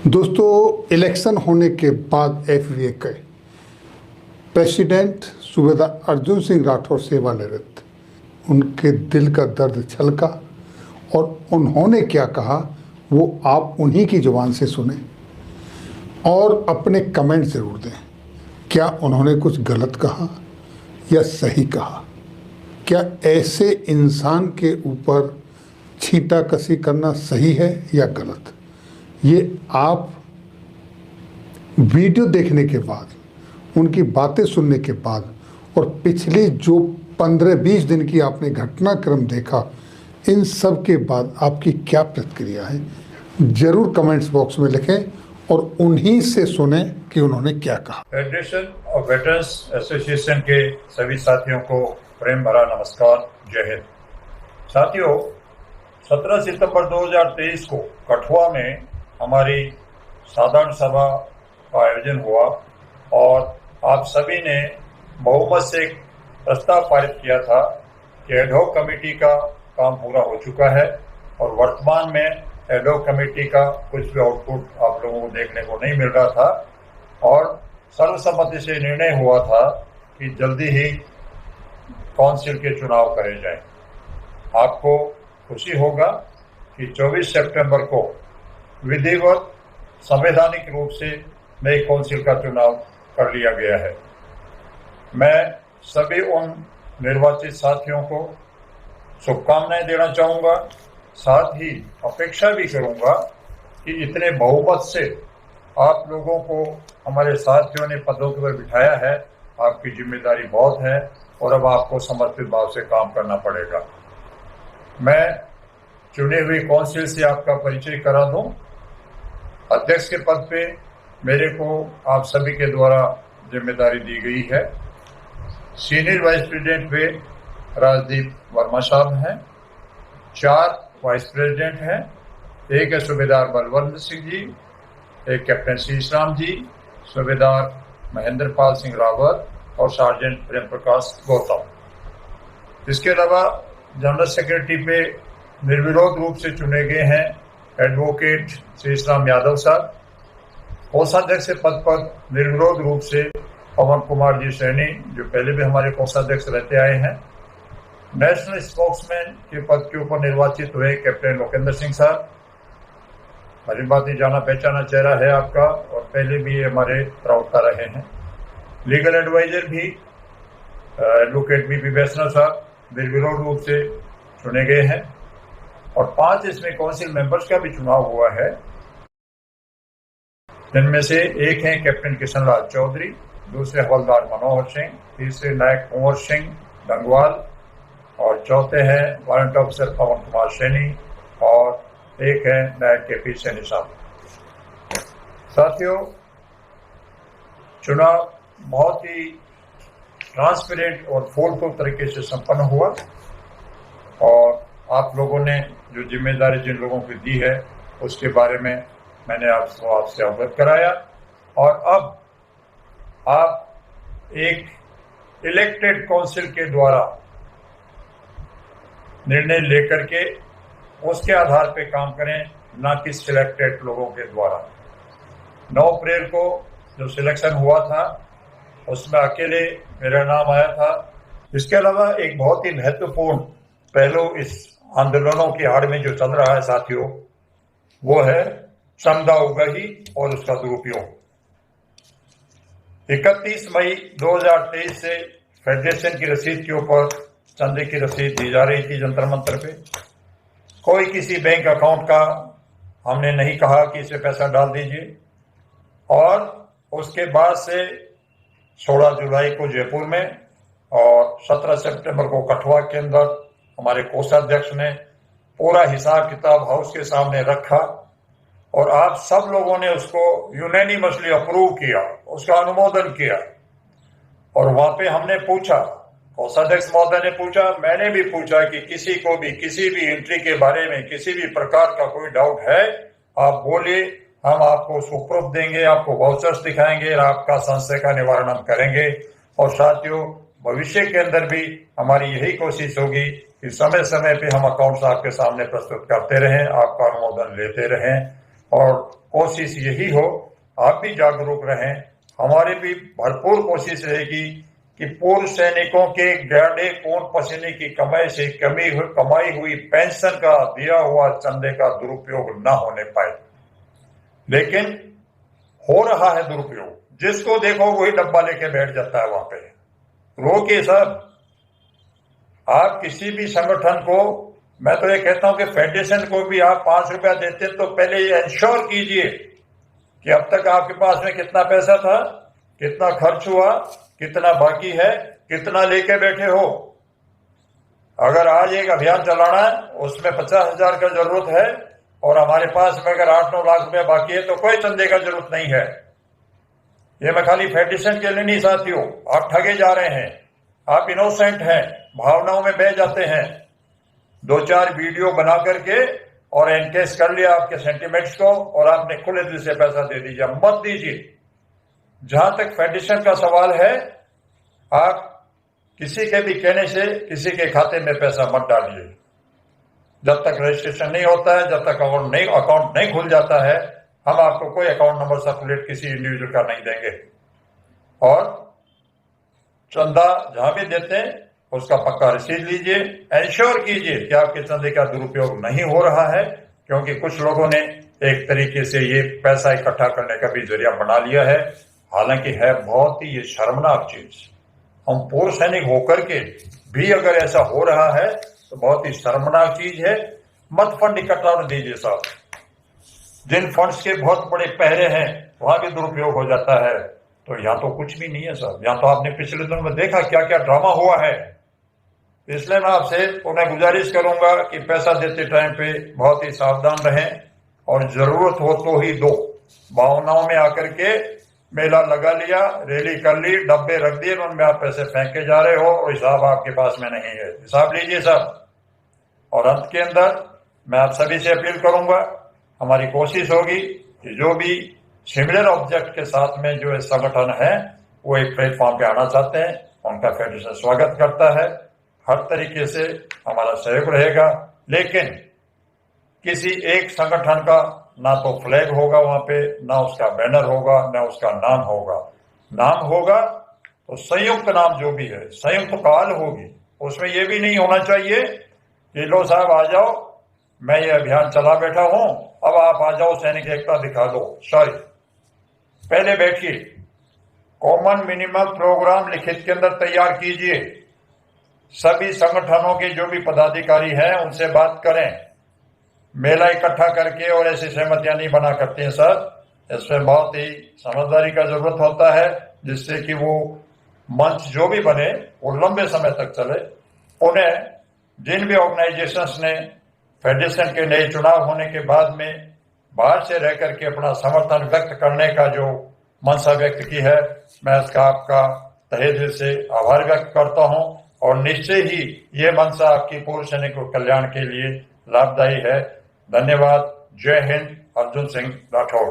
दोस्तों, इलेक्शन होने के बाद FVA के प्रेसिडेंट सूबेदार अर्जुन सिंह राठौर सेवानिवृत्त, उनके दिल का दर्द छलका और उन्होंने क्या कहा वो आप उन्हीं की जुबान से सुने और अपने कमेंट ज़रूर दें। क्या उन्होंने कुछ गलत कहा या सही कहा? क्या ऐसे इंसान के ऊपर छींटाकशी करना सही है या गलत? ये आप वीडियो देखने के बाद, उनकी बातें सुनने के बाद और पिछले जो 15-20 दिन की आपने घटनाक्रम देखा, इन सब के बाद आपकी क्या प्रतिक्रिया है, ज़रूर कमेंट्स बॉक्स में लिखें और उन्हीं से सुने कि उन्होंने क्या कहा। फेडरेशन ऑफ वेटरन्स एसोसिएशन के सभी साथियों को प्रेम भरा नमस्कार, जय हिंद। साथियों, 17 सितंबर 2023 को कठुआ में हमारी साधारण सभा का आयोजन हुआ और आप सभी ने बहुमत से एक प्रस्ताव पारित किया था कि एडहॉक कमेटी का काम पूरा हो चुका है और वर्तमान में एडहॉक कमेटी का कुछ भी आउटपुट आप लोगों को देखने को नहीं मिल रहा था और सर्वसम्मति से निर्णय हुआ था कि जल्दी ही काउंसिल के चुनाव करे जाएं। आपको खुशी होगा कि 24 सितंबर को विधिवत संवैधानिक रूप से नई काउंसिल का चुनाव कर लिया गया है। मैं सभी उन निर्वाचित साथियों को शुभकामनाएं देना चाहूँगा, साथ ही अपेक्षा भी करूँगा कि इतने बहुमत से आप लोगों को हमारे साथियों ने पदों पर बिठाया है, आपकी जिम्मेदारी बहुत है और अब आपको समर्पित भाव से काम करना पड़ेगा। मैं चुने हुई काउंसिल से आपका परिचय करा दूं। अध्यक्ष के पद पे मेरे को आप सभी के द्वारा जिम्मेदारी दी गई है। सीनियर वाइस प्रेसिडेंट पे राजदीप वर्मा साहब हैं, 4 वाइस प्रेसिडेंट हैं, एक है सूबेदार बलवंत सिंह जी, एक कैप्टन शीश राम जी, सूबेदार महेंद्र पाल सिंह रावत और सार्जेंट प्रेम प्रकाश गौतम। इसके अलावा जनरल सेक्रेटरी पे निर्विरोध रूप से चुने गए हैं एडवोकेट शीश राम यादव साहब। कोषाध्यक्ष के पद पर निर्विरोध रूप से पवन कुमार जी सैनी, जो पहले भी हमारे कोषाध्यक्ष रहते आए हैं। नेशनल स्पोक्समैन के पद के ऊपर निर्वाचित हुए कैप्टन लोकेंद्र सिंह साहब। हरी बात ही जाना पहचाना चेहरा है आपका और पहले भी ये हमारे प्रवक्ता रहे हैं। लीगल एडवाइजर भी एडवोकेट बी वैष्णव साहब निर्विरोध रूप से चुने गए हैं और 5 इसमें काउंसिल मेंबर्स का भी चुनाव हुआ है, जिनमें से एक हैं कैप्टन किशन लाल चौधरी, दूसरे हवलदार मनोहर सिंह, तीसरे नायक कुंवर सिंह डंगवाल और चौथे हैं वारंट ऑफिसर पवन कुमार सैनी और एक है नायक KP सैनी साहब। साथियों, चुनाव बहुत ही ट्रांसपेरेंट और फूलफुल तरीके से संपन्न हुआ और आप लोगों ने जो जिम्मेदारी जिन लोगों को दी है उसके बारे में मैंने आपसे अवगत कराया और अब आप एक इलेक्टेड काउंसिल के द्वारा निर्णय लेकर के उसके आधार पे काम करें, ना कि सिलेक्टेड लोगों के द्वारा। 9 अप्रैल को जो सिलेक्शन हुआ था उसमें अकेले मेरा नाम आया था। इसके अलावा एक बहुत ही महत्वपूर्ण पहलू इस आंदोलनों की आड़ में जो चल रहा है साथियों, वो है समदा उगाही और उसका दुरुपयोग। 31 मई 2023 से फेडरेशन की रसीद के ऊपर चंदे की रसीद दी जा रही थी जंतर मंतर पे। कोई किसी बैंक अकाउंट का हमने नहीं कहा कि इसे पैसा डाल दीजिए और उसके बाद से 16 जुलाई को जयपुर में और 17 सितंबर को कठुआ के अंदर हमारे कोषाध्यक्ष ने पूरा हिसाब किताब हाउस के सामने रखा और आप सब लोगों ने उसको यूनैनिमसली अप्रूव किया, उसका अनुमोदन किया। और वहां पे हमने पूछा, कोषाध्यक्ष महोदय ने पूछा, मैंने भी पूछा कि किसी को भी किसी भी एंट्री के बारे में किसी भी प्रकार का कोई डाउट है आप बोलिए, हम आपको सुप्रूफ देंगे, आपको वाउचर्स दिखाएंगे और आपका संशय का निवारण हम करेंगे। और साथियों, भविष्य के अंदर भी हमारी यही कोशिश होगी कि समय समय पे हम अकाउंट्स आपके सामने प्रस्तुत करते रहें, आपका अनुमोदन लेते रहें और कोशिश यही हो, आप भी जागरूक रहें, हमारी भी भरपूर कोशिश रहेगी कि पूर्व सैनिकों के गाढ़े खून पसीने की कमाई से कमाई हुई पेंशन का दिया हुआ चंदे का दुरुपयोग न होने पाए। लेकिन हो रहा है दुरुपयोग, जिसको देखो वही डब्बा लेके बैठ जाता है वहां पे। रोकिए साहब, आप किसी भी संगठन को, मैं तो ये कहता हूं कि फेडरेशन को भी आप 5 रुपया देते तो पहले ये इंश्योर कीजिए कि अब तक आपके पास में कितना पैसा था, कितना खर्च हुआ, कितना बाकी है, कितना लेके बैठे हो। अगर आज एक अभियान चलाना है, उसमें 50,000 का जरूरत है और हमारे पास में अगर 8-9 लाख रुपया बाकी है तो कोई चंदे का जरूरत नहीं है। ये मैं खाली फेडरेशन के लिए नहीं साथियों, आप ठगे जा रहे हैं, आप इनोसेंट हैं, भावनाओं में बह जाते हैं। 2-4 वीडियो बना करके और एनकेस कर लिया आपके सेंटिमेंट्स को और आपने खुले दिल से पैसा दे दीजिए, मत दीजिए। जहां तक फेडरेशन का सवाल है, आप किसी के भी कहने से किसी के खाते में पैसा मत डालिए। जब तक रजिस्ट्रेशन नहीं होता है, जब तक अकाउंट नहीं खुल जाता है, हम आपको कोई अकाउंट नंबर सर्कुलेट किसी इंडिविजुअल का नहीं देंगे। और चंदा जहां भी देते हैं उसका पक्का रसीद लीजिए, इंश्योर कीजिए कि आपके चंदे का दुरुपयोग नहीं हो रहा है, क्योंकि कुछ लोगों ने एक तरीके से ये पैसा इकट्ठा करने का भी जरिया बना लिया है। हालांकि है बहुत ही ये शर्मनाक चीज। हम पूर्व सैनिक होकर के भी अगर ऐसा हो रहा है तो बहुत ही शर्मनाक चीज है। मत फंड इकट्ठा न दीजिए साहब। जिन फंड्स के बहुत बड़े पहरे हैं वहां भी दुरुपयोग हो जाता है। तो यहाँ तो कुछ भी नहीं है साहब, यहाँ तो आपने पिछले दिनों में देखा क्या क्या ड्रामा हुआ है। इसलिए मैं आपसे पुनः गुजारिश करूंगा कि पैसा देते टाइम पे बहुत ही सावधान रहें और जरूरत हो तो ही दो। भावनाओं में आकर के मेला लगा लिया, रैली कर ली, डब्बे रख दिए, उनमें आप पैसे फेंक के जा रहे हो और हिसाब आपके पास में नहीं है। हिसाब लीजिए साहब। और अंत के अंदर मैं आप सभी से अपील करूंगा, हमारी कोशिश होगी कि जो भी सिमिलर ऑब्जेक्ट के साथ में जो संगठन है वो एक प्लेटफॉर्म पे आना चाहते हैं, उनका फेडरेशन स्वागत करता है। हर तरीके से हमारा सहयोग रहेगा। लेकिन किसी एक संगठन का ना तो फ्लैग होगा वहां पे, ना उसका बैनर होगा, ना उसका नाम होगा। नाम होगा तो संयुक्त नाम जो भी है, संयुक्त काल होगी। उसमें ये भी नहीं होना चाहिए कि लो साहब आ जाओ, मैं ये अभियान चला बैठा हूं, अब आप आ जाओ सैनिक एकता दिखा दो। सॉरी, पहले बैठिए, कॉमन मिनिमम प्रोग्राम लिखित के अंदर तैयार कीजिए। सभी संगठनों के जो भी पदाधिकारी हैं उनसे बात करें। मेला इकट्ठा करके और ऐसी सहमतियां नहीं बना करते हैं सर। इसमें बहुत ही समझदारी का जरूरत होता है, जिससे कि वो मंच जो भी बने वो लंबे समय तक चले। उन्हें जिन भी ऑर्गेनाइजेशंस ने फेडरेशन के नए चुनाव होने के बाद में बाहर से रह करके अपना समर्थन व्यक्त करने का जो मंशा व्यक्त की है, मैं इसका आपका तहे दिल से आभार व्यक्त करता हूं। और निश्चय ही ये मंशा आपकी पूर्व सैनिकों कल्याण के लिए लाभदायी है। धन्यवाद। जय हिंद। अर्जुन सिंह राठौड़।